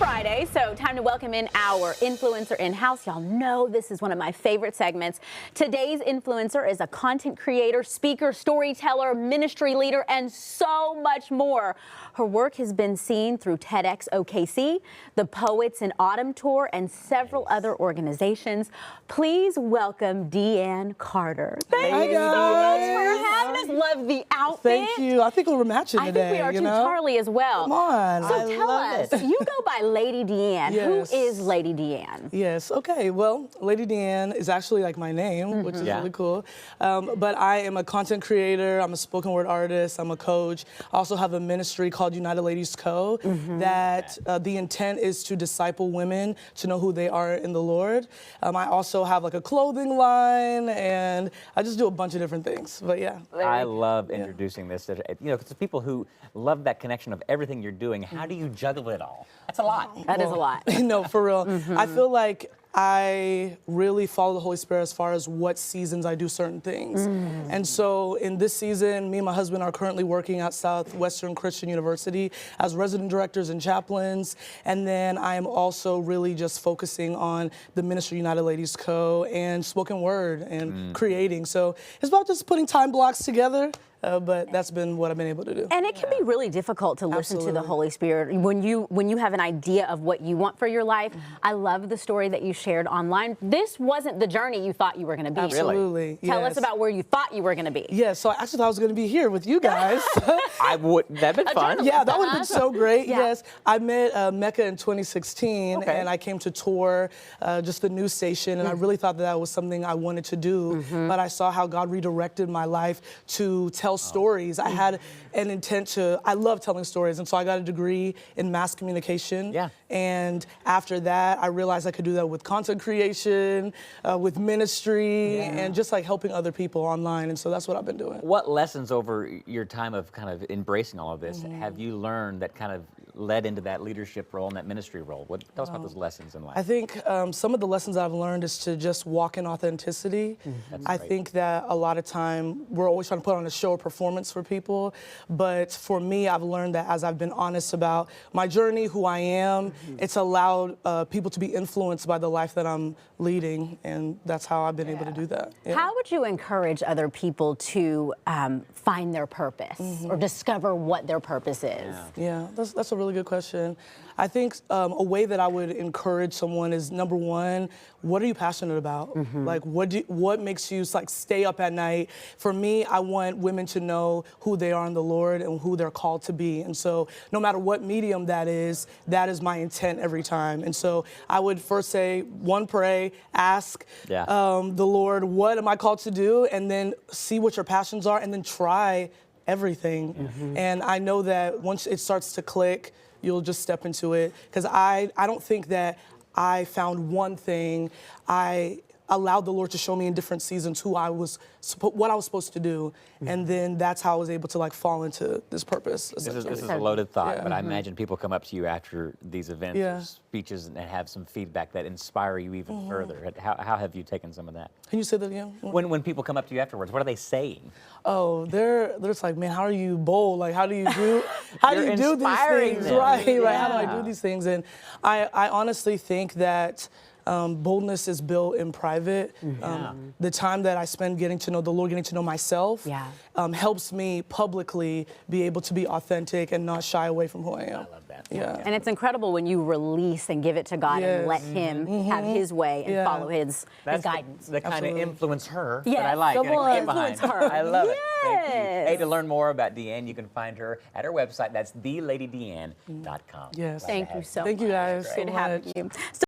Friday, so time to welcome in our influencer in-house. Y'all know this is one of my favorite segments. Today's influencer is a content creator, speaker, storyteller, ministry leader, and so much more. Her work has been seen through TEDx OKC, the Poets in Autumn Tour, and several other organizations. Please welcome Deanne Carter. Thank you so much for having us. Love the outfit. Thank you. I think we were matching today. I think we are too, Charlie, as well. Come on. So tell us, you go by Lady Deanne. Yes. Who is Lady Deanne? Yes. Okay. Well, Lady Deanne is actually like my name, which is really cool. But I am a content creator. I'm a spoken word artist. I'm a coach. I also have a ministry called United Ladies Co. That the intent is to disciple women to know who they are in the Lord. I also have like a clothing line, and I just do a bunch of different things. But yeah. I love introducing this. You know, because people who love that connection of everything you're doing, how do you juggle it all? That's a lot. That is a lot. No, for real. I feel like I really follow the Holy Spirit as far as what seasons I do certain things. And so in this season, me and my husband are currently working at Southwestern Christian University as resident directors and chaplains. And then I am also really just focusing on the ministry United Ladies Co. and spoken word and creating. So it's about just putting time blocks together. But that's been what I've been able to do. And it can be really difficult to listen to the Holy Spirit when you have an idea of what you want for your life. I love the story that you shared online. This wasn't the journey you thought you were going to be. Absolutely. Tell us about where you thought you were going to be. Yeah, so I actually thought I was going to be here with you guys. That'd been fun. Yeah, that would have been so great. Yes, I met Mecca in 2016, and I came to tour just the news station, and I really thought that was something I wanted to do. But I saw how God redirected my life to tell stories. I had an intent to, I love telling stories, and so I got a degree in mass communication. Yeah. And after that, I realized I could do that with content creation, with ministry, and just like helping other people online, and so that's what I've been doing. What lessons over your time of kind of embracing all of this have you learned that kind of led into that leadership role and that ministry role? Tell us about those lessons in life. I think some of the lessons I've learned is to just walk in authenticity. I think that a lot of time we're always trying to put on a show or performance for people, but for me, I've learned that as I've been honest about my journey, who I am, it's allowed people to be influenced by the life that I'm leading, and that's how I've been able to do that. How would you encourage other people to find their purpose or discover what their purpose is? Yeah, that's a really good question. I think a way that I would encourage someone is, number one, what are you passionate about? Like, what makes you like stay up at night? For me, I want women to know who they are in the Lord and who they're called to be. And so no matter what medium that is my intent every time. And so I would first say, one, pray, ask the Lord, what am I called to do? And then see what your passions are, and then try everything. And I know that once it starts to click, you'll just step into it. Because I don't think that I found one thing. I allowed the Lord to show me in different seasons what I was supposed to do, and then that's how I was able to like fall into this purpose. This is a loaded thought, but I imagine people come up to you after these events or speeches and have some feedback that inspire you even further. How have you taken some of that? Can you say that again? When people come up to you afterwards, what are they saying? Oh, they're just like, man, how are you bold? Like, how do you do these things? Them. Right? Like, how do I do these things? And I honestly think that boldness is built in private. The time that I spend getting to know the Lord, getting to know myself, helps me publicly be able to be authentic and not shy away from who I am. I love that. And it's incredible when you release and give it to God and let Him have His way and follow His guidance. The kind of influence her Yes. that I like. Come on. Influence her. I love it. Thank you. Hey, to learn more about Deanne, you can find her at her website. That's theladydeanne.com. Yes. Thank you so much. Thank you guys. Good having you.